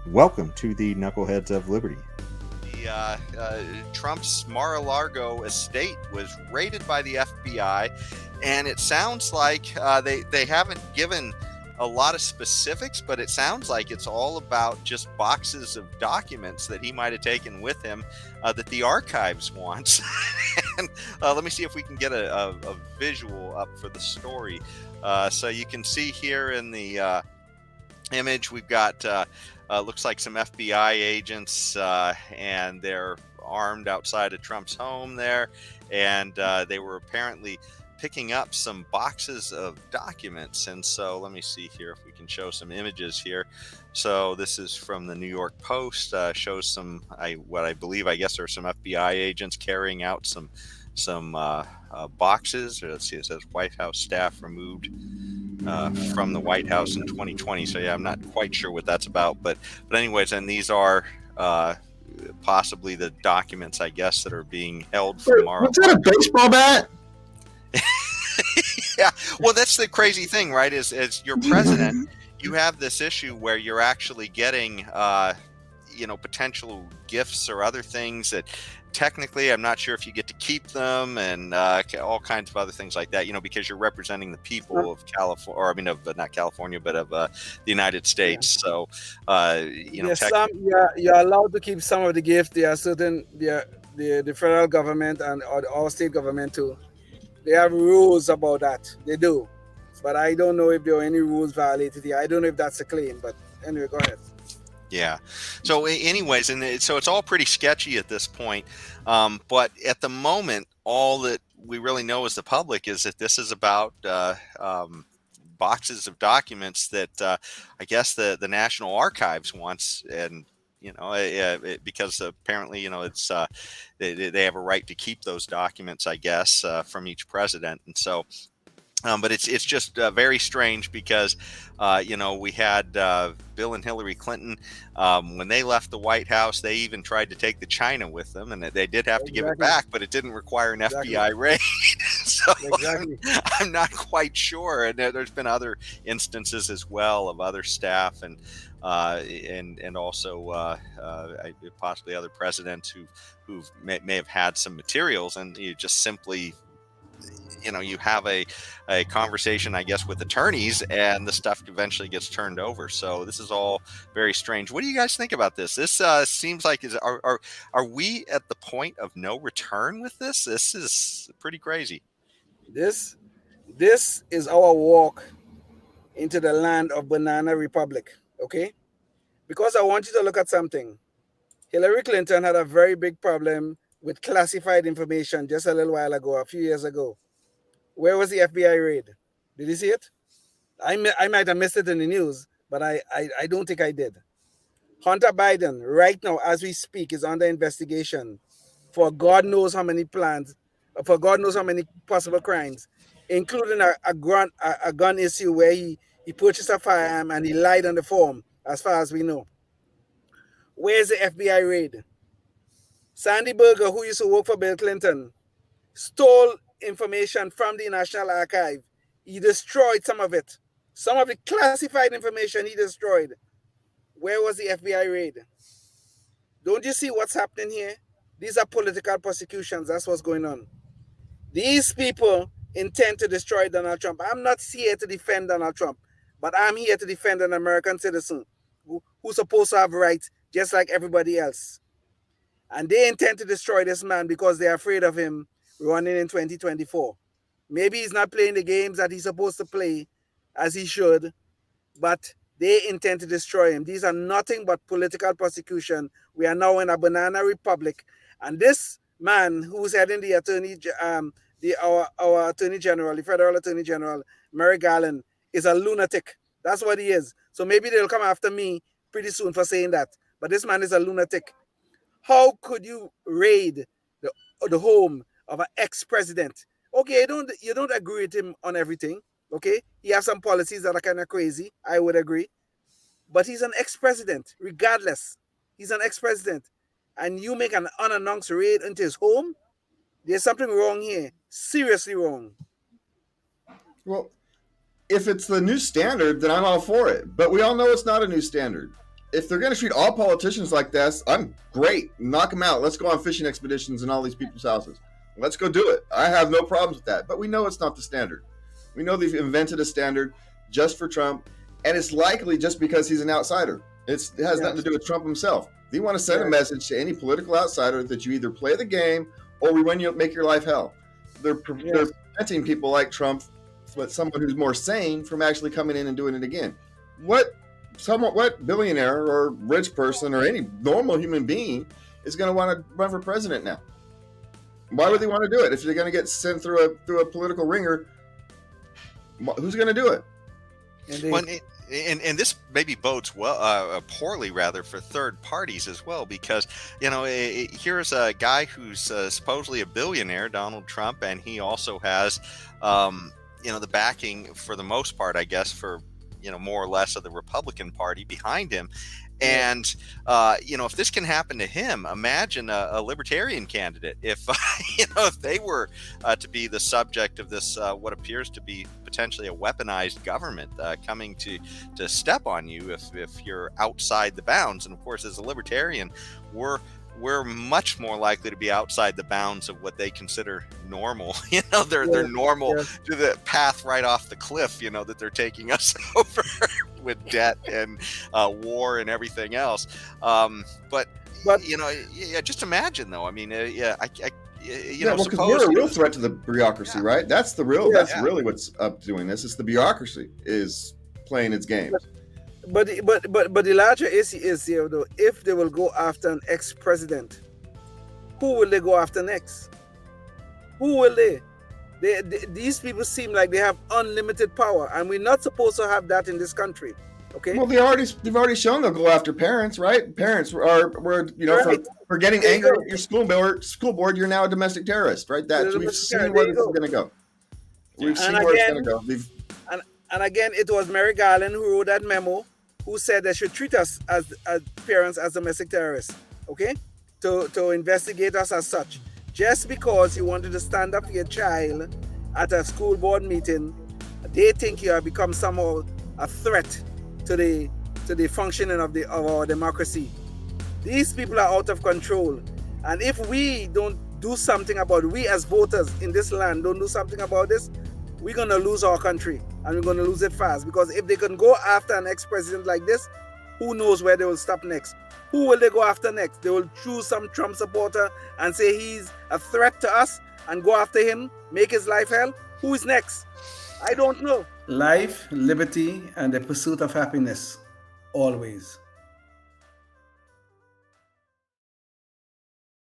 Welcome to the Knuckleheads of Liberty. Trump's Mar-a-Lago estate was raided by the FBI, and it sounds like they haven't given a lot of specifics, but it sounds like it's all about just boxes of documents that he might have taken with him that the archives wants. And let me see if we can get a visual up for the story. So you can see here in the image, we've got looks like some FBI agents, and they're armed outside of Trump's home there, and they were apparently picking up some boxes of documents. And so let me see here if we can show some images here. So this is from the New York Post, shows some what I believe, I guess, are some FBI agents carrying out some boxes. Let's see, it says White House staff removed from the White House in 2020. So yeah, I'm not quite sure what that's about, but anyways, and these are possibly the documents, I guess, that are being held from our. Was that a baseball bat? Yeah, well, that's the crazy thing, right? As your president, you have this issue where you're actually getting, potential gifts or other things that technically I'm not sure if you get to keep them, and all kinds of other things like that, because you're representing the people of California, or I mean, of not California, but of the United States. Yeah. So, you're allowed to keep some of the gifts. There are certain, the federal government and our state government too. They have rules about that. They do. But I don't know if there are any rules violated here. I don't know if that's a claim, but anyway, go ahead. Yeah. So anyways, and so it's all pretty sketchy at this point. But at the moment, all that we really know as the public is that this is about boxes of documents that I guess the National Archives wants, and because apparently it's they have a right to keep those documents, I guess, from each president. And so but it's just very strange because we had Bill and Hillary Clinton when they left the White House. They even tried to take the China with them, and they did have to give it back, but it didn't require an FBI raid. So I'm not quite sure. And there's been other instances as well of other staff and also possibly other presidents who may have had some materials, and you just simply you have a conversation, I guess, with attorneys, and the stuff eventually gets turned over. So this is all very strange. What do you guys think about this? This seems like are we at the point of no return with this? This is pretty crazy. This is our walk into the land of Banana Republic, okay? Because I want you to look at something. Hillary Clinton had a very big problem with classified information just a little while ago, a few years ago. Where was the FBI raid? Did you see it? I might have missed it in the news, but I don't think I did. Hunter Biden, right now, as we speak, is under investigation for God knows how many plans, for God knows how many possible crimes, including a gun issue where he purchased a firearm and he lied on the form, as far as we know. Where's the FBI raid? Sandy Berger, who used to work for Bill Clinton, stole information from the National Archive. He destroyed some of it. Some of the classified information he destroyed. Where was the FBI raid? Don't you see what's happening here? These are political prosecutions. That's what's going on. These people intend to destroy Donald Trump. I'm not here to defend Donald Trump, but I'm here to defend an American citizen who's supposed to have rights just like everybody else. And they intend to destroy this man because they're afraid of him running in 2024. Maybe he's not playing the games that he's supposed to play as he should, but they intend to destroy him. These are nothing but political prosecution. We are now in a banana republic, and this man who's heading the our attorney general, the federal attorney general, Merrick Garland, is a lunatic. That's what he is. So maybe they'll come after me pretty soon for saying that. But this man is a lunatic. How could you raid the home of an ex-president? Okay, you don't agree with him on everything. Okay, he has some policies that are kind of crazy. I would agree, but he's an ex-president. Regardless, he's an ex-president, and you make an unannounced raid into his home. There's something wrong here. Seriously wrong. Well, if it's the new standard, then I'm all for it. But we all know it's not a new standard. if they're going to treat all politicians like this, I'm great. Knock them out. Let's go on fishing expeditions in all these people's houses. Let's go do it. I have no problems with that. But we know it's not the standard. We know they've invented a standard just for Trump, and it's likely just because he's an outsider. It has nothing to do with Trump himself. If you want to send a message to any political outsider that you either play the game or we win, you make your life hell. They're preventing people like Trump, but someone who's more sane, from actually coming in and doing it again. What billionaire or rich person or any normal human being is going to want to run for president now? Why would they want to do it? If they're going to get sent through a political ringer, who's going to do it? And this maybe bodes well, poorly rather, for third parties as well, because here's a guy who's supposedly a billionaire, Donald Trump, and he also has the backing, for the most part, I guess, for more or less of the Republican Party behind him. And if this can happen to him, imagine a libertarian candidate if if they were to be the subject of this what appears to be potentially a weaponized government coming to step on you if you're outside the bounds. And of course, as a libertarian, we're much more likely to be outside the bounds of what they consider normal. They're normal to the path right off the cliff, that they're taking us over with debt and war and everything else. But just imagine though. I mean, because we're a real threat to the bureaucracy, right? That's the real. That's really what's up doing this. It's the bureaucracy is playing its game. But the larger issue is here, though, if they will go after an ex-president, who will they go after next? Who will they? These people seem like they have unlimited power, and we're not supposed to have that in this country. Okay. Well, they've already shown they'll go after parents, right? Parents for getting angry at your school board, you're now a domestic terrorist, right? We've seen where this is going to go. We've seen where it's going to go. And again, it was Mary Garland who wrote that memo, who said they should treat us as parents as domestic terrorists, okay? To investigate us as such. Just because you wanted to stand up for your child at a school board meeting, they think you have become somehow a threat to the functioning of our democracy. These people are out of control. And if we don't do something about it, we as voters in this land don't do something about this, we're going to lose our country, and we're going to lose it fast. Because if they can go after an ex-president like this, who knows where they will stop next? Who will they go after next? They will choose some Trump supporter and say he's a threat to us and go after him, make his life hell? Who is next? I don't know. Life, liberty, and the pursuit of happiness, always.